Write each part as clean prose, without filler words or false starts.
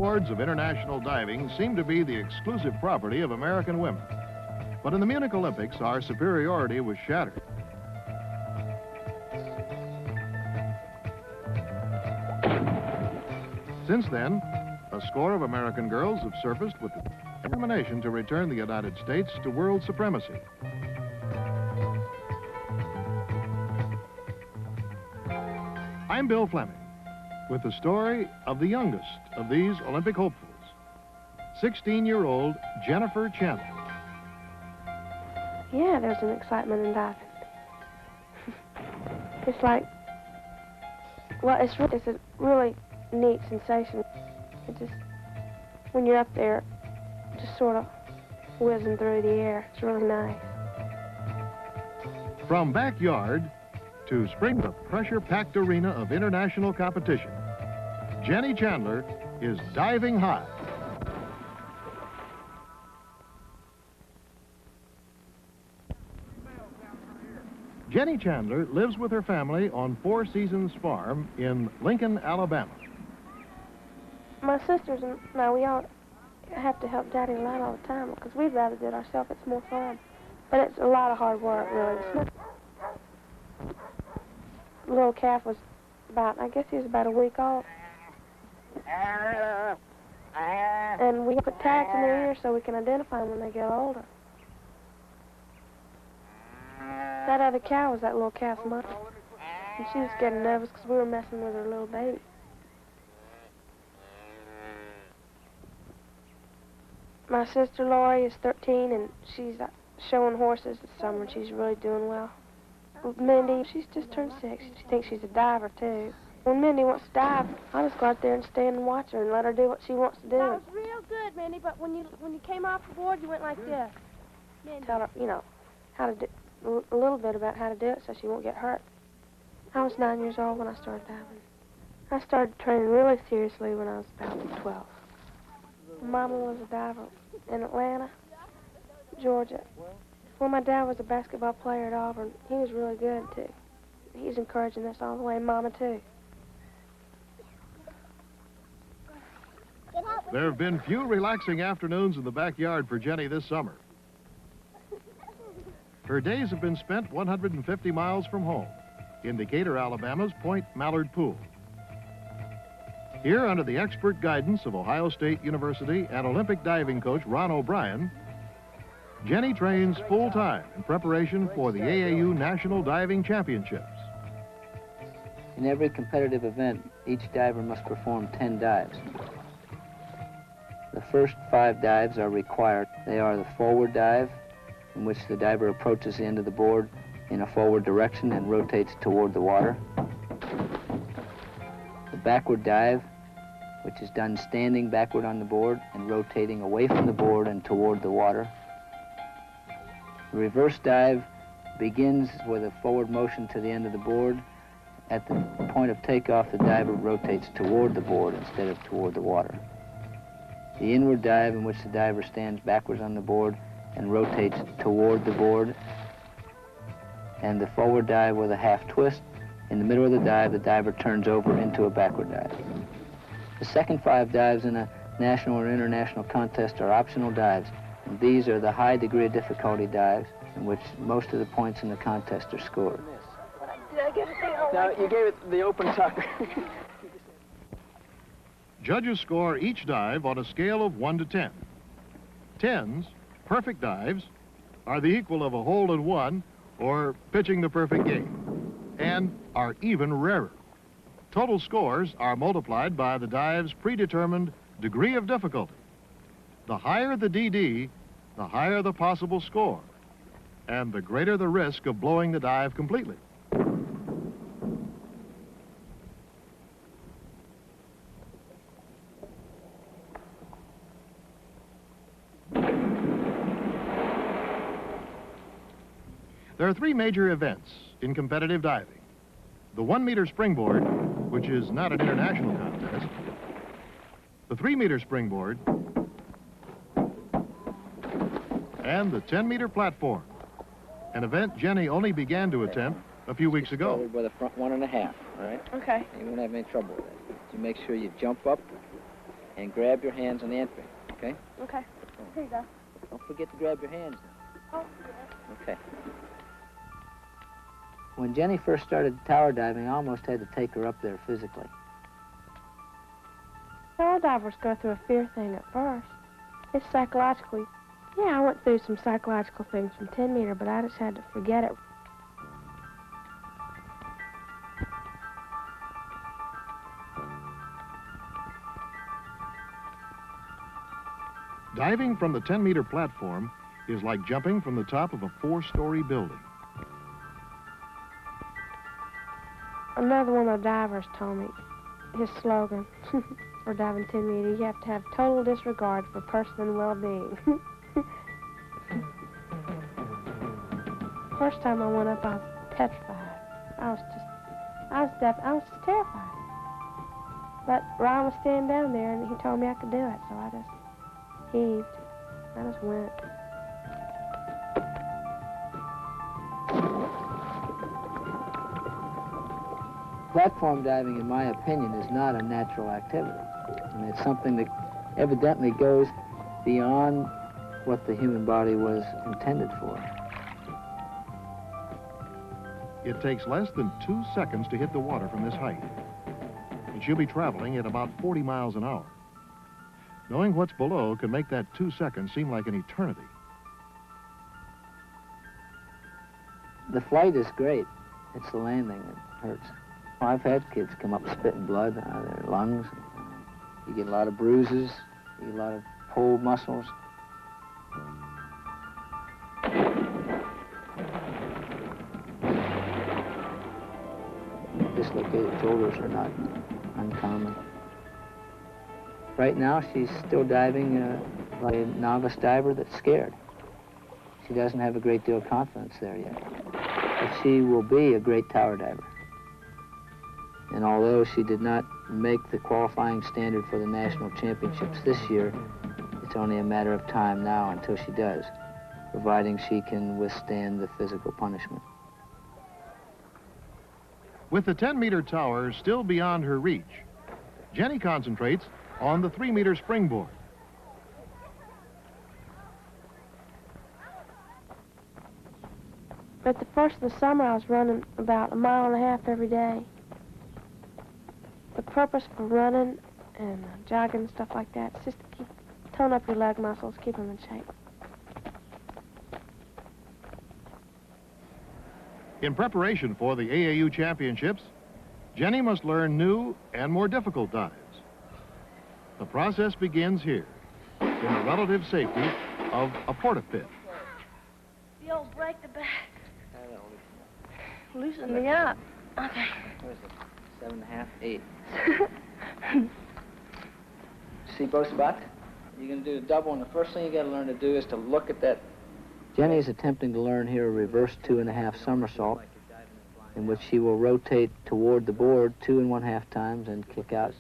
Awards of international diving seem to be the exclusive property of American women. But in the Munich Olympics, our superiority was shattered. Since then, a score of American girls have surfaced with the determination to return the United States to world supremacy. I'm Bill Fleming with the story of the youngest of these Olympic hopefuls, 16-year-old Jennifer Chandler. Yeah, there's an excitement in diving. It's like, well, it's a really neat sensation. It just, when you're up there, just sort of whizzing through the air. It's really nice. From backyard to spring, the pressure-packed arena of international competition, Jenny Chandler is diving high. Jenny Chandler lives with her family on Four Seasons Farm in Lincoln, Alabama. My sisters and we all have to help Daddy a lot all the time because we'd rather do it ourselves. It's more fun. But it's a lot of hard work, really. The little calf was I guess he was about a week old. And we put tags in their ears so we can identify them when they get older. That other cow was that little calf's mother. And she was getting nervous because we were messing with her little baby. My sister Lori is 13 and she's showing horses this summer and she's really doing well. Mindy, she's just turned 6. She thinks she's a diver too. When Mindy wants to dive, I just go out there and stand and watch her and let her do what she wants to do. That was real good, Mindy, but when you came off the board, you went like this. Mindy. Tell her, how to do, a little bit about how to do it so she won't get hurt. I was 9 years old when I started diving. I started training really seriously when I was about 12. Mama was a diver in Atlanta, Georgia. Well, my dad was a basketball player at Auburn. He was really good, too. He's encouraging us all the way, and Mama, too. There have been few relaxing afternoons in the backyard for Jenny this summer. Her days have been spent 150 miles from home in Decatur, Alabama's Point Mallard Pool. Here, under the expert guidance of Ohio State University and Olympic diving coach Ron O'Brien, Jenny trains full-time in preparation for the AAU National Diving Championships. In every competitive event, each diver must perform 10 dives. The first 5 dives are required. They are the forward dive, in which the diver approaches the end of the board in a forward direction and rotates toward the water. The backward dive, which is done standing backward on the board and rotating away from the board and toward the water. The reverse dive begins with a forward motion to the end of the board. At the point of takeoff, the diver rotates toward the board instead of toward the water. The inward dive, in which the diver stands backwards on the board and rotates toward the board. And the forward dive with a half twist. In the middle of the diver turns over into a backward dive. The second 5 dives in a national or international contest are optional dives. And these are the high degree of difficulty dives in which most of the points in the contest are scored. Did I get it? No, you gave it the open tuck. Judges score each dive on a scale of 1 to 10. 10s, perfect dives, are the equal of a hole in one or pitching the perfect game, and are even rarer. Total scores are multiplied by the dive's predetermined degree of difficulty. The higher the DD, the higher the possible score, and the greater the risk of blowing the dive completely. There are 3 major events in competitive diving. The 1-meter springboard, which is not an international contest, the 3-meter springboard, and the 10-meter platform, an event Jenny only began to attempt a few weeks ago. Forward by the front 1.5, all right? Okay. You won't have any trouble with that. You make sure you jump up and grab your hands on the entry, okay? Okay. Here you go. Don't forget to grab your hands. Oh, Okay. When Jenny first started tower diving, I almost had to take her up there physically. Tower divers go through a fear thing at first. It's psychologically. Yeah, I went through some psychological things from 10 meter, but I just had to forget it. Diving from the 10-meter platform is like jumping from the top of a 4-story building. Another one of the divers told me his slogan for diving 10 meter, you have to have total disregard for person and well-being. First time I went up, I was petrified. I was just terrified. But Ron was standing down there, and he told me I could do it, so I just heaved. I just went. Platform diving, in my opinion, is not a natural activity. And it's something that evidently goes beyond what the human body was intended for. It takes less than 2 seconds to hit the water from this height. And she'll be traveling at about 40 miles an hour. Knowing what's below can make that 2 seconds seem like an eternity. The flight is great. It's the landing that hurts. I've had kids come up spitting blood out of their lungs. You get a lot of bruises, you get a lot of pulled muscles. Dislocated shoulders are not uncommon. Right now, she's still diving like a novice diver that's scared. She doesn't have a great deal of confidence there yet. But she will be a great tower diver. And although she did not make the qualifying standard for the national championships this year, it's only a matter of time now until she does, providing she can withstand the physical punishment. With the 10-meter tower still beyond her reach, Jenny concentrates on the 3-meter springboard. At the first of the summer, I was running about 1.5 miles every day. The purpose for running and jogging and stuff like that is just to tone up your leg muscles, keep them in shape. In preparation for the AAU championships, Jenny must learn new and more difficult dives. The process begins here, in the relative safety of a porta-pit. the old break the back. Loosen me up. Okay. What is it? 7.5, 8. See both spots? You're going to do a double, and the first thing you got to learn to do is to look at that. Jenny is attempting to learn here a reverse 2.5 somersault, in which she will rotate toward the board 2.5 times and kick out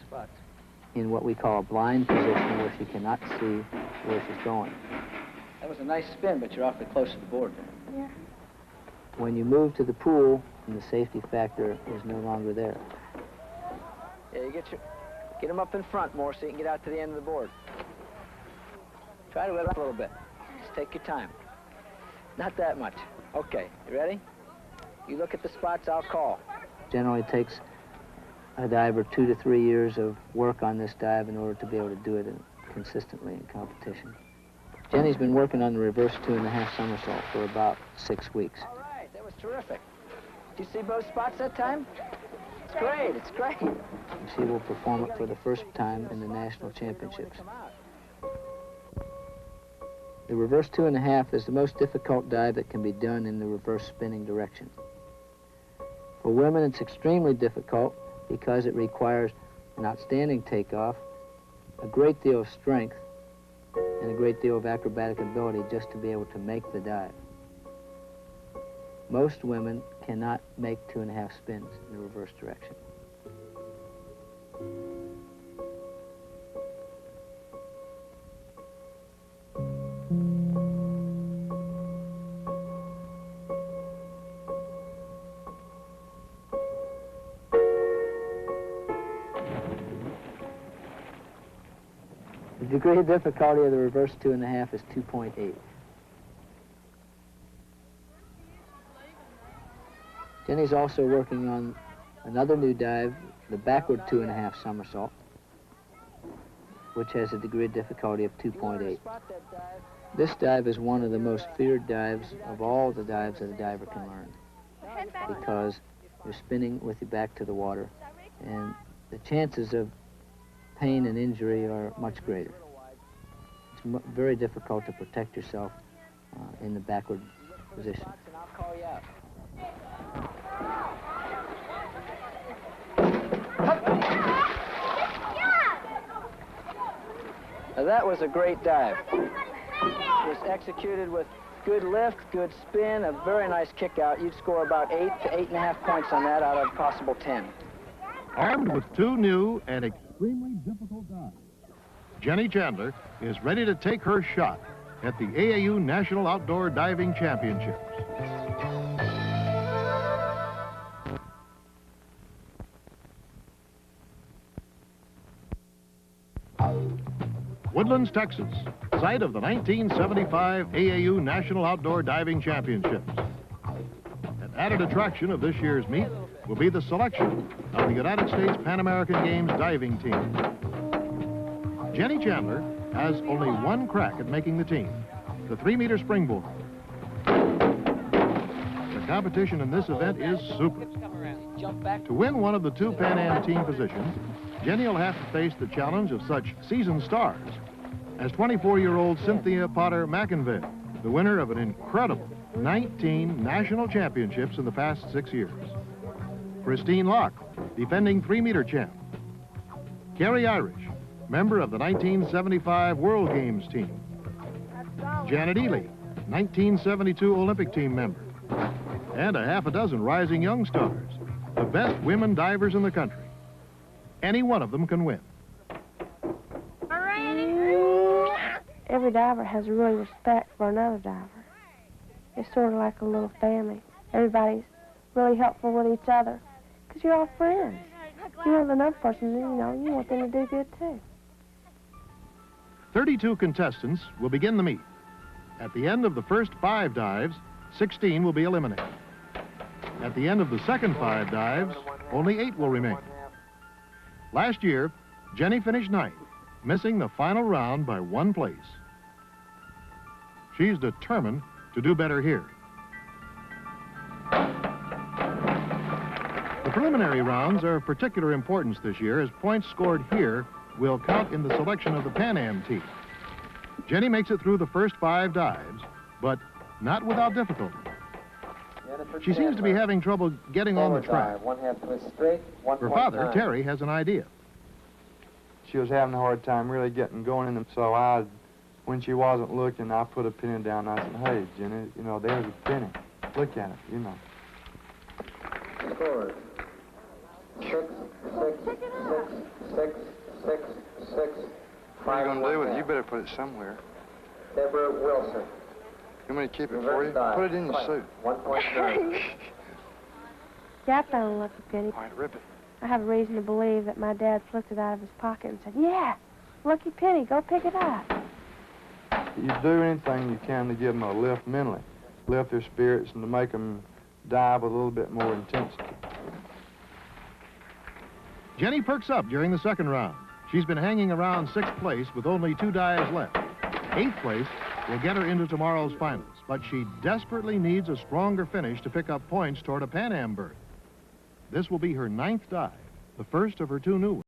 in what we call a blind position, where she cannot see where she's going. That was a nice spin, but you're awfully close to the board there. Yeah. When you move to the pool, and the safety factor is no longer there. Yeah, you get them up in front more so you can get out to the end of the board. Try to let up a little bit. Just take your time. Not that much. Okay, you ready? You look at the spots I'll call. Generally takes a diver 2 to 3 years of work on this dive in order to be able to do it consistently in competition. Jenny's been working on the reverse 2.5 somersault for about 6 weeks. All right, that was terrific. Did you see both spots that time? It's great, it's great. She will perform it for the first time in the national championships. The reverse 2.5 is the most difficult dive that can be done in the reverse spinning direction. For women, it's extremely difficult because it requires an outstanding takeoff, a great deal of strength, and a great deal of acrobatic ability just to be able to make the dive. Most women cannot make 2.5 spins in the reverse direction. degree of difficulty of the reverse 2.5 is 2.8. Jenny's also working on another new dive, the backward 2.5 somersault, which has a degree of difficulty of 2.8. This dive is one of the most feared dives of all the dives that a diver can learn, because you're spinning with your back to the water, and the chances of pain and injury are much greater. It's very difficult to protect yourself in the backward position. Now that was a great dive. It was executed with good lift, good spin, a very nice kick out. You'd score about 8 to 8.5 points on that out of possible 10. Armed with two new and extremely difficult dives, Jenny Chandler is ready to take her shot at the AAU National Outdoor Diving Championships. Woodlands, Texas, site of the 1975 AAU National Outdoor Diving Championships. An added attraction of this year's meet will be the selection of the United States Pan American Games diving team. Jenny Chandler has only one crack at making the team, the 3-meter springboard. The competition in this event is super. To win one of the two Pan Am team positions, Jenny will have to face the challenge of such seasoned stars as 24-year-old Cynthia Potter McInville, the winner of an incredible 19 national championships in the past 6 years. Christine Locke, defending 3-meter champ. Carrie Irish, member of the 1975 World Games team. Janet Ely, 1972 Olympic team member. And a half a dozen rising young stars, the best women divers in the country. Any one of them can win. Every diver has a really respect for another diver. It's sort of like a little family. Everybody's really helpful with each other because you're all friends. You have another person, you know, you want them to do good too. 32 contestants will begin the meet. At the end of the first 5 dives, 16 will be eliminated. At the end of the second 5 dives, only 8 will remain. Last year, Jenny finished 9th, missing the final round by 1 place. She's determined to do better here. The preliminary rounds are of particular importance this year, as points scored here will count in the selection of the Pan Am team. Jenny makes it through the first 5 dives, but not without difficulty. She seems to be having trouble getting on the track. Her father, Terry, has an idea. She was having a hard time really getting going in them, so when she wasn't looking, I put a penny down and I said, hey, Jenny, you know, there's a penny. Look at it, you know. Scores. 6, 6, 6, 6, 6, 6. What are you going to do with it? You better put it somewhere. Deborah Wilson. You want me to keep it for you? Put it in your suit. 1.9. Yeah, I found a lucky penny. All right, rip it. I have a reason to believe that my dad flicked it out of his pocket and said, yeah, lucky penny, go pick it up. You do anything you can to give them a lift mentally, lift their spirits, and to make them dive with a little bit more intensity. Jenny perks up during the second round. She's been hanging around 6th place with only 2 dives left. 8th place will get her into tomorrow's finals, but she desperately needs a stronger finish to pick up points toward a Pan Am berth. This will be her 9th dive, the first of her 2 new ones.